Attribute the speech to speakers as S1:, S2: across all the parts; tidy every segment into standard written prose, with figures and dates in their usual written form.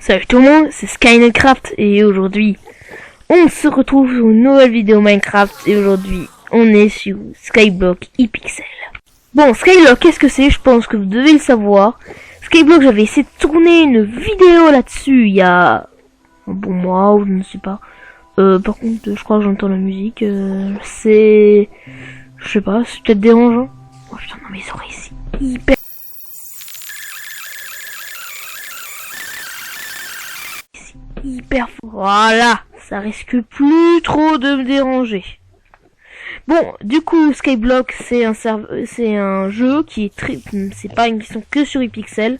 S1: Salut tout le monde, c'est SkyNetCraft et aujourd'hui on se retrouve sur une nouvelle vidéo Minecraft et aujourd'hui on est sur Skyblock ePixel. Bon, Skyblock, qu'est-ce que c'est? Je pense que vous devez le savoir. Skyblock, j'avais essayé de tourner une vidéo là-dessus il y a un bon mois ou je ne sais pas. Par contre, je crois que j'entends la musique. C'est... Je sais pas, c'est peut-être dérangeant. Oh putain, non, mes oreilles, c'est hyper fort. Voilà, ça risque plus trop de me déranger. Bon, du coup, Skyblock, c'est un jeu qui est très... C'est pas une question que sur ePixel.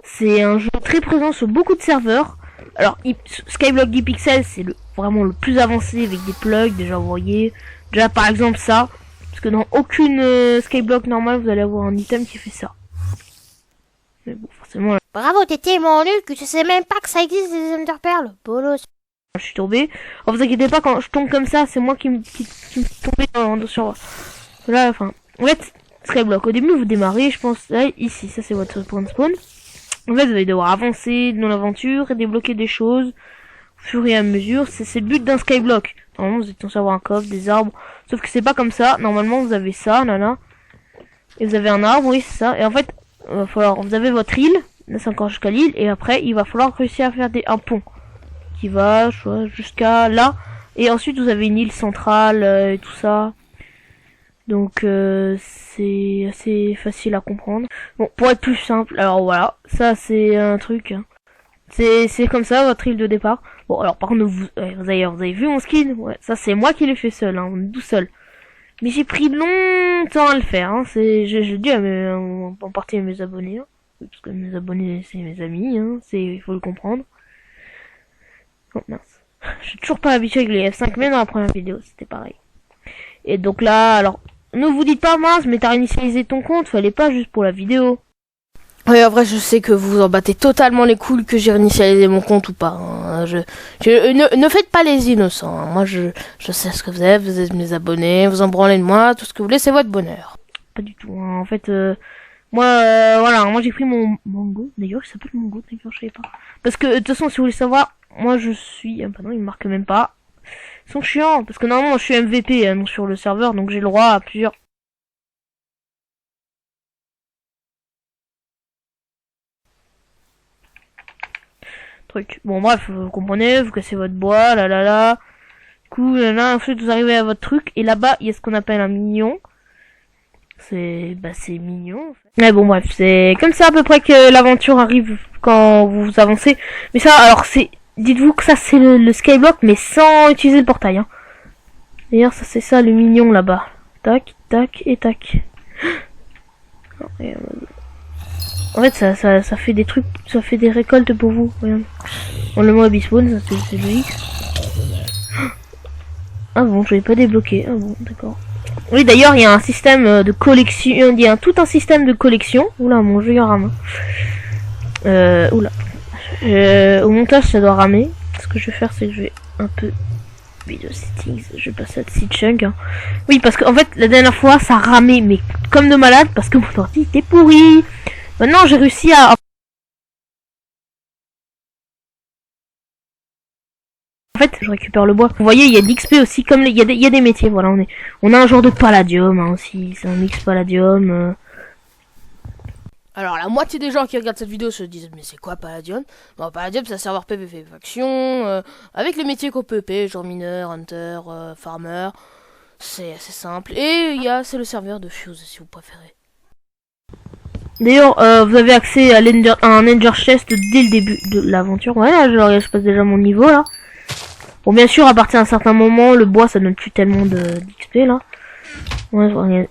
S1: C'est un jeu très présent sur beaucoup de serveurs. Alors, Skyblock ePixel, c'est vraiment le plus avancé avec des plugs, déjà vous voyez. Déjà, par exemple, ça. Parce que dans aucune Skyblock normale, vous allez avoir un item qui fait ça. Mais bon, forcément...
S2: Bravo, t'es tellement nul que tu sais même pas que ça existe des enderperles. Bolos.
S1: Je suis tombé. Alors, vous inquiétez pas, quand je tombe comme ça, c'est moi qui me tombé sur... Là, enfin... En fait, Skyblock, au début, vous démarrez, je pense, là, ici, ça c'est votre spawn. En fait, vous allez devoir avancer dans l'aventure et débloquer des choses au fur et à mesure. C'est le but d'un Skyblock. Normalement, vous êtes censé avoir un coffre, des arbres. Sauf que c'est pas comme ça. Normalement, vous avez ça, là. Et vous avez un arbre, oui, c'est ça. Et en fait, vous avez votre île. Là, c'est encore jusqu'à l'île. Et après, il va falloir réussir à faire un pont. Qui va jusqu'à là. Et ensuite, vous avez une île centrale et tout ça. Donc, c'est assez facile à comprendre. Bon, pour être plus simple, alors voilà. Ça, c'est un truc. Hein. C'est comme ça, votre île de départ. Bon, alors par contre, vous avez vu mon skin? Ouais, ça, c'est moi qui l'ai fait seul, hein, tout seul. Mais j'ai pris longtemps à le faire. Hein. Je dis en partie à mes abonnés. Hein. Parce que mes abonnés, c'est mes amis. Hein. Il faut le comprendre. Oh mince. Je suis toujours pas habitué avec les F5, mais dans la première vidéo, c'était pareil. Et donc là, alors, ne vous dites pas, mince, mais t'as réinitialisé ton compte, fallait pas juste pour la vidéo.
S3: Oui, en vrai, je sais que vous vous en battez totalement les couilles que j'ai réinitialisé mon compte ou pas. Hein. Ne faites pas les innocents. Hein. Moi, je sais ce que vous êtes mes abonnés, vous en branlez de moi, tout ce que vous voulez, c'est votre bonheur.
S1: Pas du tout. Hein. En fait, moi, voilà, moi j'ai pris mon Mango. D'ailleurs, il s'appelle Mango, d'ailleurs, je savais pas. Parce que, de toute façon, si vous voulez savoir, moi je suis... Ah bah non, il me marque même pas. Ils sont chiants, parce que normalement, je suis MVP hein, sur le serveur, donc j'ai le droit à plusieurs... trucs. Bon, bref, vous comprenez, vous cassez votre bois, là. Du coup, là, ensuite, vous arrivez à votre truc, et là-bas, il y a ce qu'on appelle un mignon. C'est mignon. En fait. Mais bon, bref, c'est comme ça à peu près que l'aventure arrive quand vous avancez. Mais ça, alors, dites-vous que ça, c'est le Skyblock, mais sans utiliser le portail, hein. D'ailleurs, ça, c'est ça, le mignon, là-bas. Tac, tac, et tac. En fait, ça fait des trucs, ça fait des récoltes pour vous, regarde. On le mob spawn, ça c'est logique. Ah bon, je l'ai pas débloqué. Ah bon, d'accord. Oui, d'ailleurs, il y a un système de collection, il y a tout un système de collection. Oula, mon jeu il rame. Oula. Au montage, ça doit ramer. Ce que je vais faire, c'est que je vais un peu video settings, je vais passer à Seachunk. Hein. Oui, parce qu'en fait, la dernière fois, ça ramait, mais comme de malade, parce que mon ordi était pourri. Maintenant, j'ai réussi à... En fait, je récupère le bois. Vous voyez, il y a de l'XP aussi, comme il y a des métiers. Voilà, on a un genre de palladium hein, aussi. C'est un mix palladium.
S3: Alors, la moitié des gens qui regardent cette vidéo se disent, mais c'est quoi Palladium? Bon, Palladium, c'est un serveur PVP faction, avec les métiers qu'on peut PVP, genre mineur, hunter, farmer. C'est assez simple. Et c'est le serveur de Fuse, si vous préférez.
S1: D'ailleurs, vous avez accès à un Ender Chest dès le début de l'aventure. Voilà, je passe déjà mon niveau là. Bon, bien sûr, à partir d'un certain moment, le bois ça donne plus tellement d'XP là. Ouais, regarde.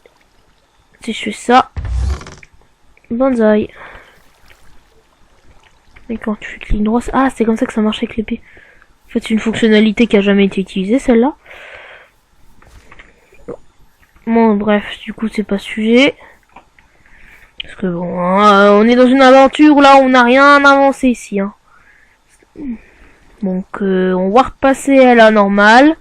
S1: Si je fais ça, bonsaï. Et quand tu fais ligne droite, ah, c'est comme ça que ça marche avec l'épée. En fait, c'est une fonctionnalité qui a jamais été utilisée celle-là. Bon, bref, du coup, c'est pas sujet. Parce que bon, hein, on est dans une aventure là, on n'a rien avancé ici. Hein. Donc, on va repasser à la normale.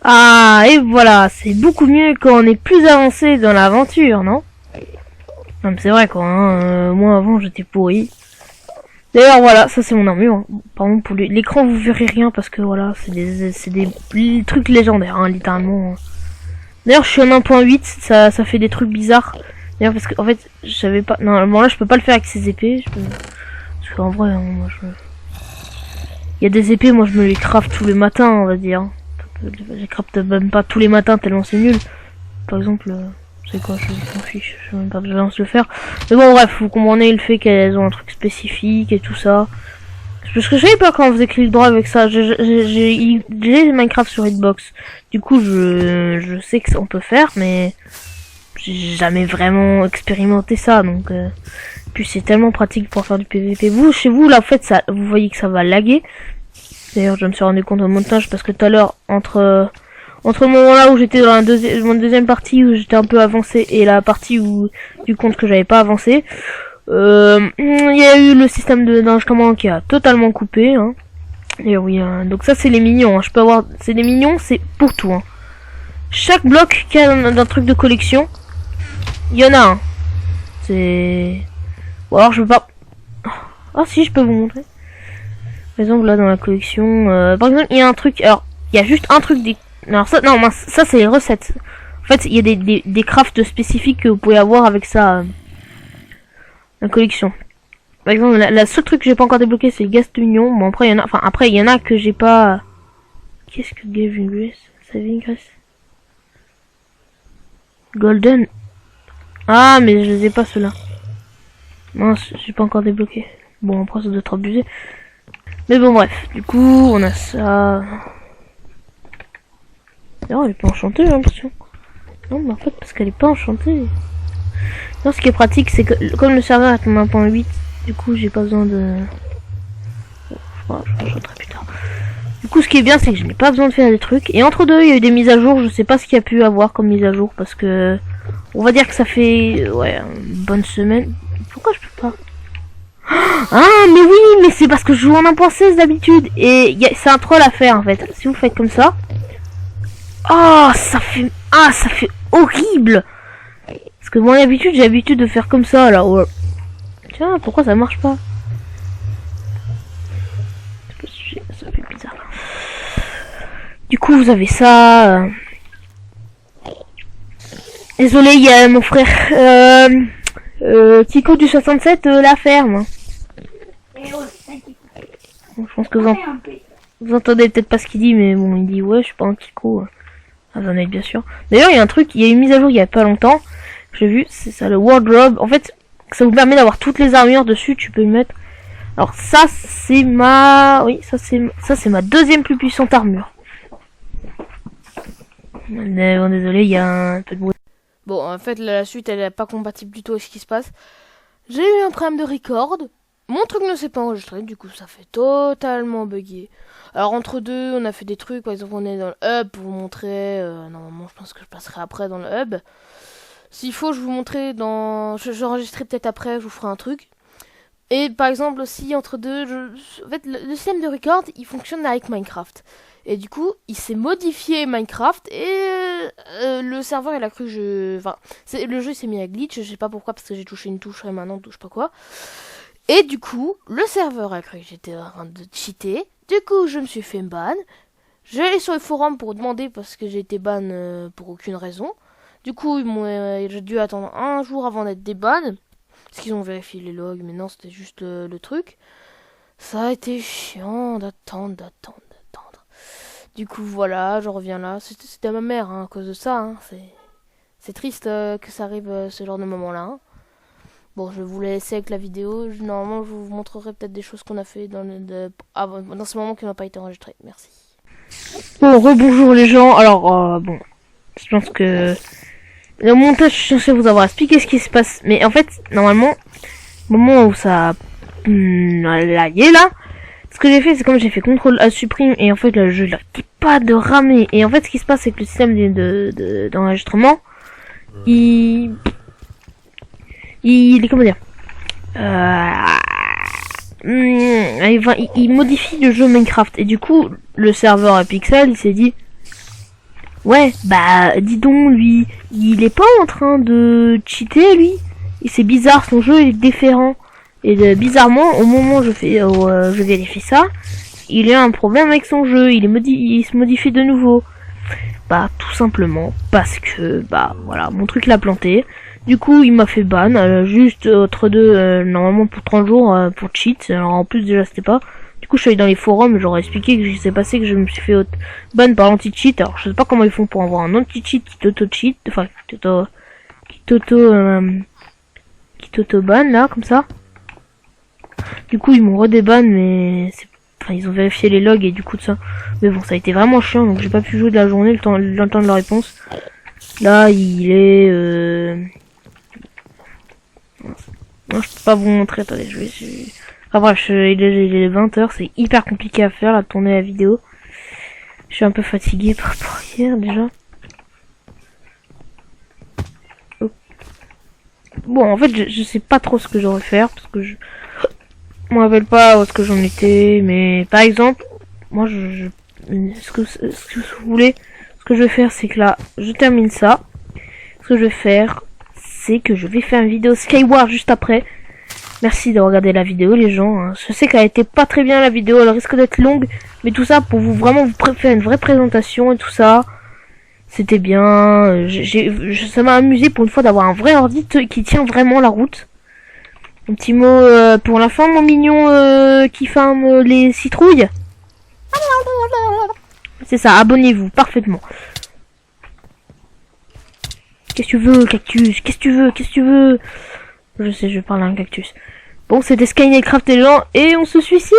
S1: Ah, et voilà, c'est beaucoup mieux quand on est plus avancé dans l'aventure, non? Non, mais c'est vrai quoi. Hein, moi avant, j'étais pourri. D'ailleurs voilà, ça c'est mon armure. Par contre pour l'écran vous verrez rien parce que voilà, c'est des trucs légendaires, hein, littéralement. D'ailleurs je suis en 1.8, ça fait des trucs bizarres. D'ailleurs parce que en fait je savais pas. Normalement là je peux pas le faire avec ces épées. Parce qu'en vrai, hein, moi je. Il y a des épées, moi je me les craft tous les matins, on va dire. Je craft même pas tous les matins tellement c'est nul. Par exemple, c'est quoi, je m'en fiche, je sais même pas de violence le faire. Mais bon bref, vous comprenez le fait qu'elles ont un truc spécifique et tout ça. Parce que je savais pas quand on faisait clic droit avec ça. J'ai Minecraft sur Hitbox. Du coup je sais que on peut faire, mais j'ai jamais vraiment expérimenté ça, donc puis c'est tellement pratique pour faire du PVP. Vous, chez vous, là, en fait, ça, vous voyez que ça va laguer. D'ailleurs, je me suis rendu compte au montage parce que tout à l'heure, entre le moment là où j'étais dans la mon deuxième partie où j'étais un peu avancé et la partie où du compte que j'avais pas avancé, il y a eu le système d'enregistrement qui a totalement coupé. Hein. Et oui, donc ça c'est les mignons. Hein. Je peux avoir, c'est des mignons, c'est pour tout. Hein. Chaque bloc qu'il y a d'un truc de collection, il y en a un. C'est ou alors je peux pas. Ah si, je peux vous montrer. Par exemple là dans la collection, par exemple il y a un truc. Alors il y a juste un truc des. Alors ça non, ça c'est les recettes. En fait il y a des crafts spécifiques que vous pouvez avoir avec ça. La collection. Par exemple la seule truc que j'ai pas encore débloqué c'est le gaz d'union. Bon après il y en a. Enfin après il y en a que j'ai pas. Qu'est-ce que Gavin Grace? Saving Grace. Golden. Ah mais je les ai pas ceux-là. Mince, j'ai pas encore débloqué. Bon, après ça doit être abusé. Mais bon, bref. Du coup, on a ça. D'ailleurs, elle est pas enchantée, j'ai l'impression. Non, mais en fait, parce qu'elle est pas enchantée. Non, ce qui est pratique, c'est que comme le serveur est en 1.8, du coup, j'ai pas besoin de. Je rajouterai plus tard. Du coup, ce qui est bien, c'est que je n'ai pas besoin de faire des trucs. Et entre deux, il y a eu des mises à jour. Je sais pas ce qu'il y a pu avoir comme mise à jour parce que. On va dire que ça fait. Ouais, une bonne semaine. Pourquoi je peux pas? Ah mais oui, mais c'est parce que je joue en 1.16 d'habitude et c'est un troll à faire en fait. Si vous faites comme ça, oh ça fait horrible. Parce que moi d'habitude j'ai l'habitude de faire comme ça là. Ouais. Tiens, pourquoi ça marche pas? Ça fait bizarre. Du coup vous avez ça. Désolé, il y a mon frère. Tico du 67, la ferme. Bon, je pense que vous entendez peut-être pas ce qu'il dit, mais bon, il dit ouais, je suis pas un Tico. Ah, vous en êtes bien sûr. D'ailleurs, il y a un truc, il y a une mise à jour il y a pas longtemps. J'ai vu, c'est ça le wardrobe. En fait, ça vous permet d'avoir toutes les armures dessus, tu peux le mettre. Alors ça, c'est ma, oui, ça c'est ma deuxième plus puissante armure. Bon, désolé, il y a un peu de bruit.
S3: Bon, en fait, la suite, elle est pas compatible du tout avec ce qui se passe. J'ai eu un problème de record. Mon truc ne s'est pas enregistré, du coup, ça fait totalement bugger. Alors, entre deux, on a fait des trucs. Par exemple, on est dans le hub pour vous montrer. Normalement, je pense que je passerai après dans le hub. S'il faut, je vous montrer dans. J'enregistrerai peut-être après, je vous ferai un truc. Et par exemple, aussi, entre deux, en fait, le système de record, il fonctionne avec Minecraft. Et du coup, il s'est modifié Minecraft et le serveur il a cru que je... Enfin, le jeu s'est mis à glitch, je sais pas pourquoi parce que j'ai touché une touche et maintenant on touche pas quoi. Et du coup, le serveur a cru que j'étais en train de cheater. Du coup, je me suis fait ban. Je vais aller sur le forum pour demander parce que j'ai été ban pour aucune raison. Du coup, j'ai dû attendre un jour avant d'être déban. Parce qu'ils ont vérifié les logs, mais non, c'était juste le truc. Ça a été chiant d'attendre. Du coup, voilà, je reviens là. C'était à ma mère, hein, à cause de ça. Hein. C'est triste que ça arrive ce genre de moment-là. Hein. Bon, je vais vous laisser avec la vidéo. Normalement, je vous montrerai peut-être des choses qu'on a fait dans ce moment qui n'a pas été enregistré. Merci.
S1: Bon, rebonjour les gens. Alors, bon, je pense que le montage, je suis censé vous avoir expliqué ce qui se passe. Mais en fait, normalement, au moment où ça lagué là, ce que j'ai fait, c'est comme j'ai fait CTRL A supprime et en fait le jeu n'arrête pas de ramer. Et en fait, ce qui se passe, c'est que le système d'enregistrement, il comment dire, il modifie le jeu Minecraft et du coup, le serveur à Pixel, il s'est dit, ouais, bah dis donc lui, il est pas en train de cheater lui. Et c'est bizarre, son jeu est différent. Et bizarrement, au moment où je vérifie ça, il y a un problème avec son jeu. Il se modifie de nouveau. Bah, tout simplement parce que, bah, voilà, mon truc l'a planté. Du coup, il m'a fait ban, juste entre deux, normalement pour 30 jours, pour cheat. Alors, en plus, déjà, c'était pas. Du coup, je suis allé dans les forums, j'aurais expliqué que s'est passé que je me suis fait ban par l'anti-cheat. Alors, je sais pas comment ils font pour avoir un anti-cheat qui t'auto-cheat, enfin, qui t'auto-ban, là, comme ça. Du coup, ils m'ont redéban, mais ils ont vérifié les logs et du coup de ça. Mais bon, ça a été vraiment chiant, donc j'ai pas pu jouer de la journée, le temps de la réponse. Là, il est... Non, je peux pas vous montrer, attendez, je vais... Enfin bref, il est 20h, c'est hyper compliqué à faire, là, de tourner la vidéo. Je suis un peu fatigué par rapport à hier, déjà. Oh. Bon, en fait, je sais pas trop ce que je vais faire, parce que je me rappelle pas où est-ce que j'en étais, mais par exemple, moi, ce que vous voulez, ce que je vais faire, c'est que là, je termine ça. Ce que je vais faire, c'est que je vais faire une vidéo Skyward juste après. Merci de regarder la vidéo, les gens. Hein. Je sais qu'elle a été pas très bien, la vidéo, elle risque d'être longue, mais tout ça pour vous faire une vraie présentation et tout ça. C'était bien. Ça m'a amusé pour une fois d'avoir un vrai ordi qui tient vraiment la route. Un petit mot pour la fin, mon mignon qui farme les citrouilles. C'est ça, abonnez-vous, parfaitement. Qu'est-ce que tu veux, cactus? Qu'est-ce que tu veux? Qu'est-ce que tu veux? Je sais, je parle à un cactus. Bon, c'était Skynetcraft et les gens, et on se suicide!